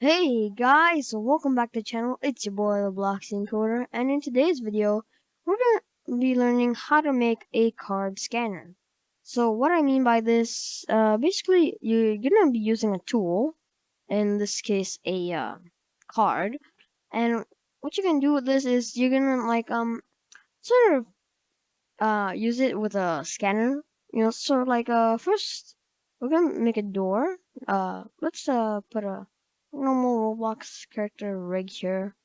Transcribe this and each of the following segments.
Hey guys, so welcome back to the channel. It's your boy the Bloxian Coder, and in today's video, we're gonna be learning how to make a card scanner. So what I mean by this, basically you're gonna be using a tool, in this case a card, and what you can do with this is you're gonna sort of use it with a scanner. So first we're gonna make a door. Let's put a normal Roblox character rig here.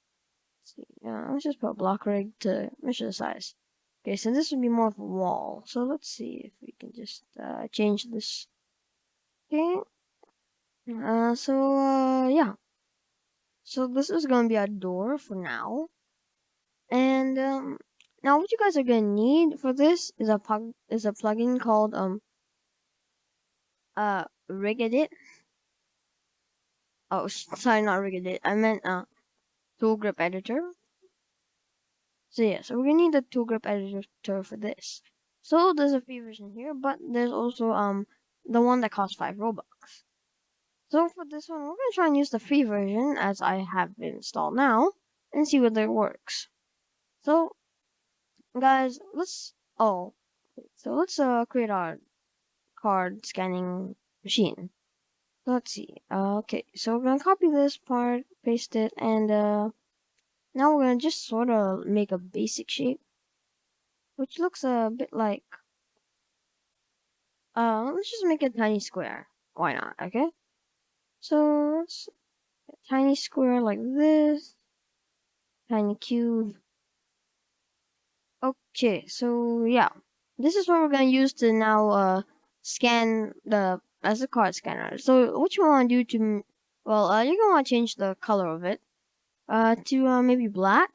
Let's see. Let's just put a block rig to measure the size. Okay, so this would be more of a wall. So let's see if we can just change this. Okay. Yeah. So this is gonna be a door for now. And now what you guys are gonna need for this is a plugin called rig edit. Oh, sorry, not rig edit. I meant tool grip editor. So yeah, so we're gonna need the tool grip editor for this. So there's a free version here, but there's also the one that costs 5 Robux. So for this one, we're gonna try and use the free version as I have it installed now and see whether it works. So guys, let's create our card scanning machine. Let's see. Okay, so we're gonna copy this part, paste it, and now we're gonna just sort of make a basic shape, which looks a bit like, let's just make a tiny square. Why not, okay? So, let's tiny square like this, tiny cube. Okay, so yeah. This is what we're gonna use to now, scan as a card scanner. So, what you wanna do you're gonna wanna change the color of it, to, maybe black.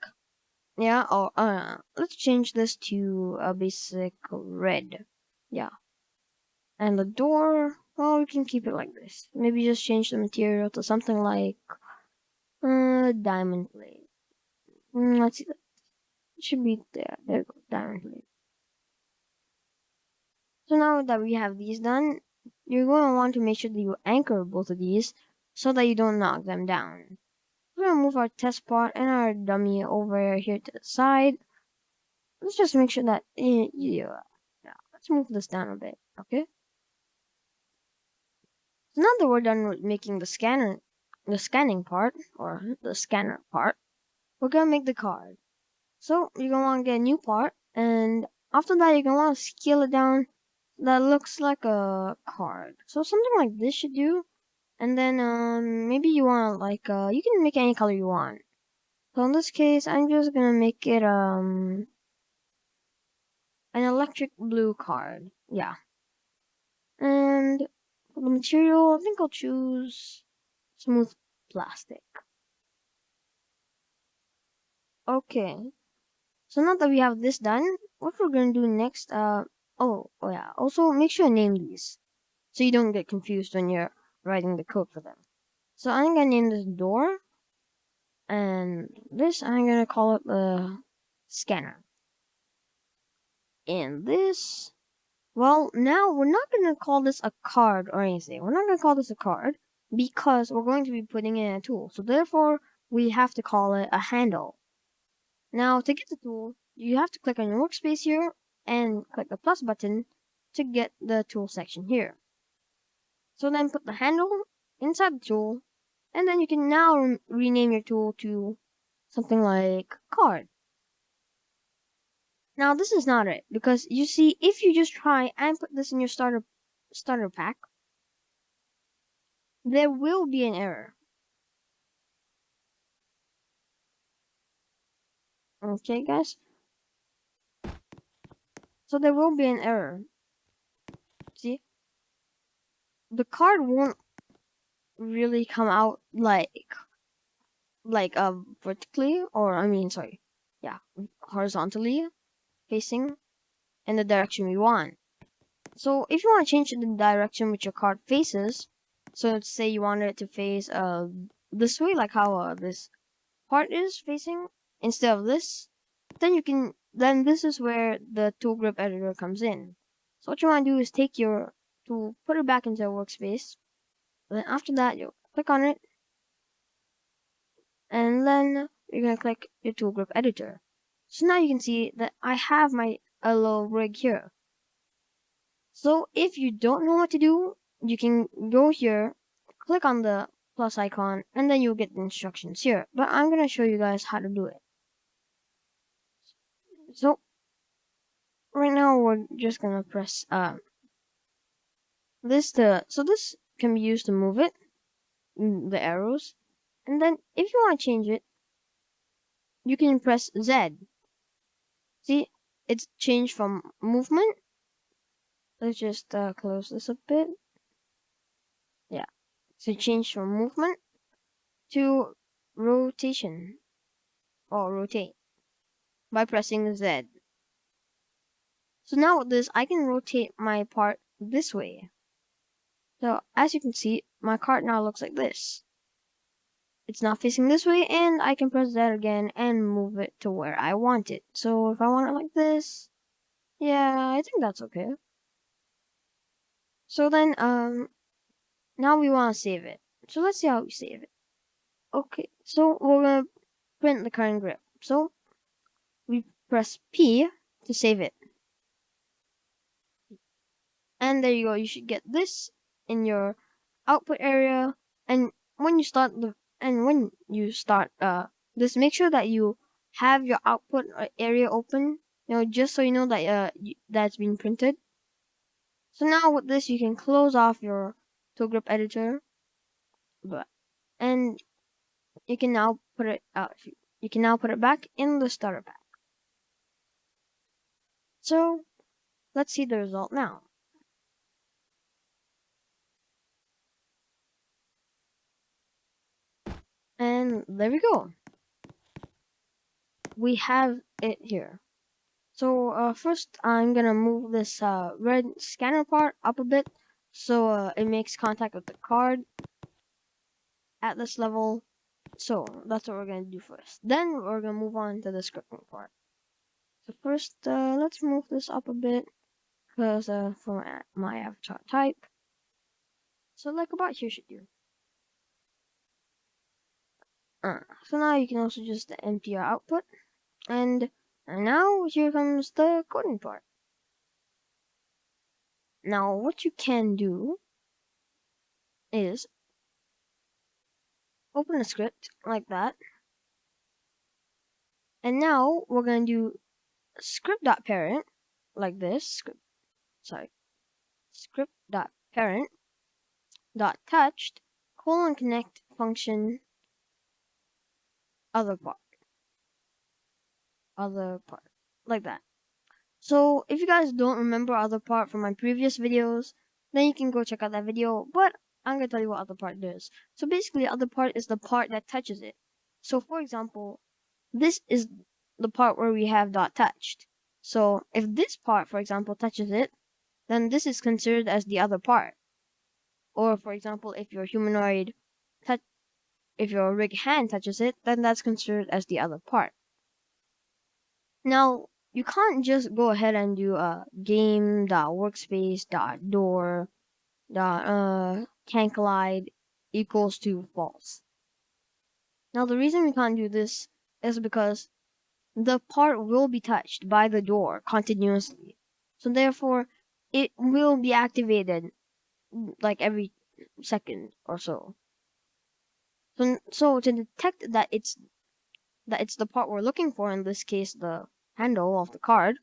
Yeah, or let's change this to a basic red. Yeah. And the door, well, we can keep it like this. Maybe just change the material to something like diamond plate. Let's see. It should be there. There we go, diamond plate. So now that we have these done, you're going to want to make sure that you anchor both of these so that you don't knock them down. We're going to move our test part and our dummy over here to the side. Let's just make sure that, yeah, let's move this down a bit, okay? So now that we're done with making the scanning part, or the scanner part, we're gonna make the card. So you're gonna want to get a new part, and after that you're gonna want to scale it down that looks like a card. So something like this should do. And then maybe you want you can make any color you want. So in this case, I'm just gonna make it an electric blue card. Yeah. And for the material, I think I'll choose smooth plastic. Okay. So now that we have this done, what we're gonna do next, oh yeah, also make sure to name these so you don't get confused when you're writing the code for them. So I'm gonna name this door, and this I'm gonna call it the scanner. And this, well, now we're not gonna call this a card or anything. We're not gonna call this a card because we're going to be putting in a tool. So therefore, we have to call it a handle. Now, to get the tool, you have to click on your workspace here and click the plus button to get the tool section here. So then put the handle inside the tool, and then you can now rename your tool to something like card. Now, this is not it, because you see, if you just try and put this in your starter pack, there will be an error. Okay, guys? So there will be an error. See? The card won't really come out vertically, or I mean, sorry, yeah, horizontally facing in the direction we want. So if you want to change the direction which your card faces, so let's say you want it to face this way, like how this part is facing instead of this, then this is where the tool grip editor comes in. So what you want to do is take your tool, put it back into your workspace. Then after that, you click on it, and then you're gonna click your tool group editor. So now you can see that I have my little rig here. So if you don't know what to do, you can go here, click on the plus icon, and then you'll get the instructions here. But I'm gonna show you guys how to do it. So right now we're just gonna press this can be used to move it, the arrows, and then if you want to change it, you can press Z. See, it's changed from movement. Let's just close this a bit. Yeah, so change from movement to rotation or rotate by pressing Z. So now with this, I can rotate my part this way. So as you can see, my cart now looks like this. It's not facing this way, and I can press that again and move it to where I want it. So if I want it like this, yeah, I think that's okay. So then, now we want to save it. So let's see how we save it. Okay, so we're gonna print the current grip. So we press P to save it. And there you go. You should get this in your output area. And when you start this, make sure that you have your output area open. Just so you know that that's been printed. So now with this, you can close off your tool grip editor, and you can now put it out. You can now put it back in the starter pack. So let's see the result now. And there we go. We have it here. So first I'm gonna move this red scanner part up a bit so it makes contact with the card at this level. So that's what we're gonna do first. Then we're gonna move on to the scripting part. So first let's move this up a bit because for my avatar type. So like about here should do. So now you can also just empty your output, and now here comes the coding part. Now what you can do is open a script like that, and now we're going to do script.parent like this, script.parent dot touched connect function other part like that. So if you guys don't remember other part from my previous videos, then you can go check out that video, but I'm gonna tell you what other part does. So basically other part is the part that touches it. So for example, this is the part where we have dot touched. So if this part, for example, touches it, then this is considered as the other part. Or for example, if your humanoid if your rig hand touches it, then that's considered as the other part. Now, you can't just go ahead and do game.workspace.door can collide equals to false. Now the reason we can't do this is because the part will be touched by the door continuously. So therefore it will be activated like every second or so. So to detect that it's the part we're looking for, in this case the handle of the card,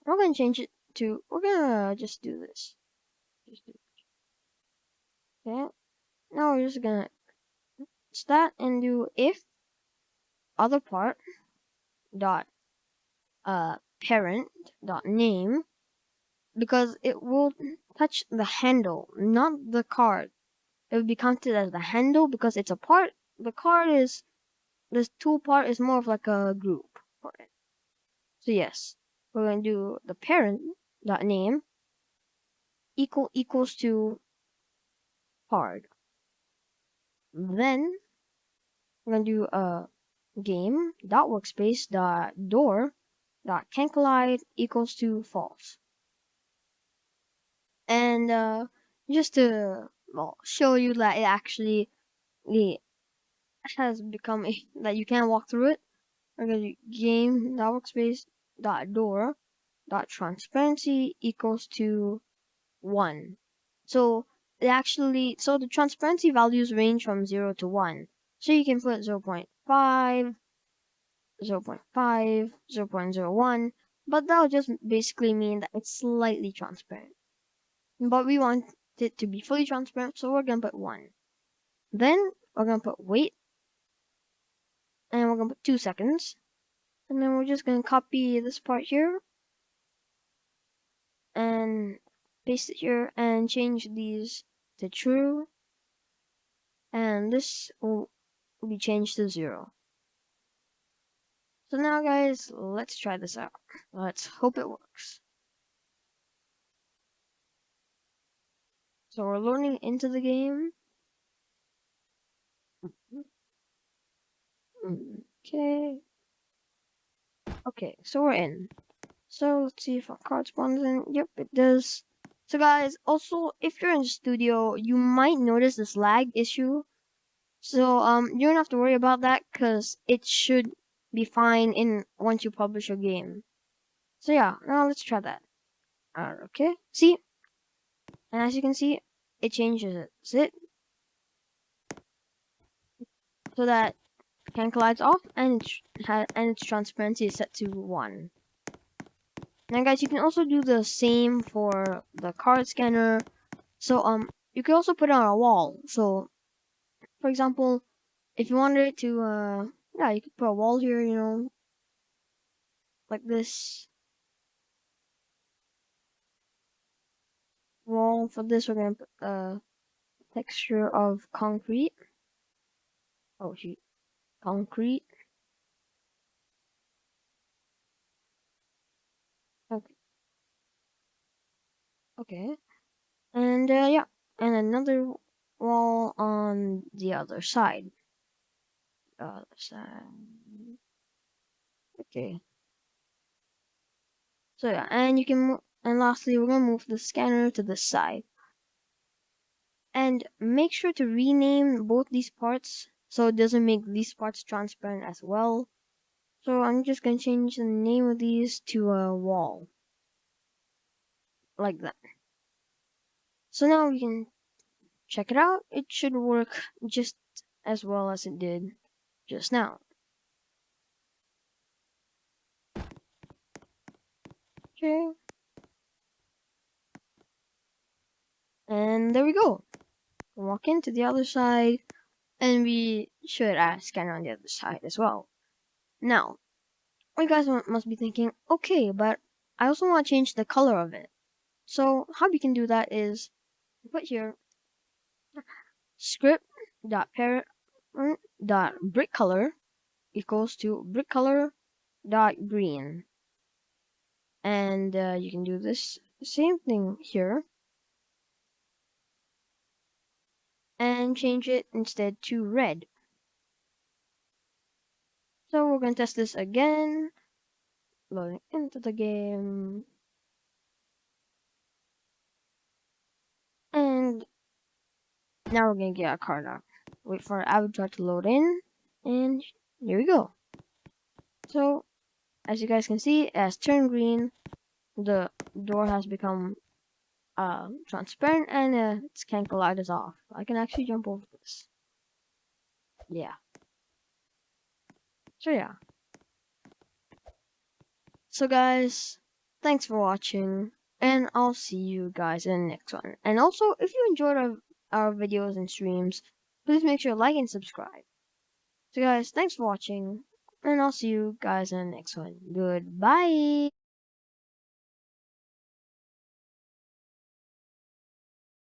we're gonna change it to we're gonna just do this. Okay. Now we're just gonna stat and do if other part dot parent dot name, because it will touch the handle, not the card. It will be counted as the handle because it's a part. The card is this tool part is more of like a group for it. So yes, we're gonna do the parent dot name equals to card. Then we're gonna do game dot workspace dot door dot can collide equals to false. And just to show you that it actually has become a that you can't walk through it. We're gonna do game dot workspace dot door dot transparency equals to 1. So so the transparency values range from 0 to 1. So you can put 0.5, 0.5, 0.01, but that would just basically mean that it's slightly transparent. But we want it to be fully transparent, so we're gonna put 1. Then we're gonna put wait, and we're gonna put 2 seconds. And then we're just gonna copy this part here and paste it here and change these to true. And this will be changed to 0. So now guys, let's try this out. Let's hope it works. So we're loading into the game. Okay. Okay, so we're in. So let's see if our card spawns in. Yep, it does. So guys, also if you're in Studio, you might notice this lag issue. So you don't have to worry about that because it should be fine in once you publish your game. So yeah, now let's try that. Okay, see, and as you can see, it changes it so that can collides off and its transparency is set to 1. Now guys, you can also do the same for the card scanner. So you can also put it on a wall. So for example, if you wanted to yeah, you could put a wall here, like this wall. For this we're gonna put a texture of concrete. Oh shoot, concrete. Okay, okay. And yeah, and another wall on the other side. Other side. Okay. So yeah, and you can and lastly, we're gonna move the scanner to the side. And make sure to rename both these parts so it doesn't make these parts transparent as well. So I'm just gonna change the name of these to a wall. Like that. So now we can check it out. It should work just as well as it did just now. Okay. And there we go. Walk into the other side, and we should add scanner on the other side as well. Now, you guys must be thinking, okay, but I also want to change the color of it. So how we can do that is put here script dot parent dot brick color equals to brick color dot green, and you can do this same thing here and change it instead to red. So we're gonna test this again. Loading into the game. And now we're gonna get our card out. Wait for our avatar to load in. And here we go. So, as you guys can see, it has turned green. The door has become transparent and its can collide is off. I can actually jump over this. Yeah. So yeah. So guys, thanks for watching. And I'll see you guys in the next one. And also, if you enjoyed our videos and streams, please make sure to like and subscribe. So guys, thanks for watching, and I'll see you guys in the next one. Goodbye!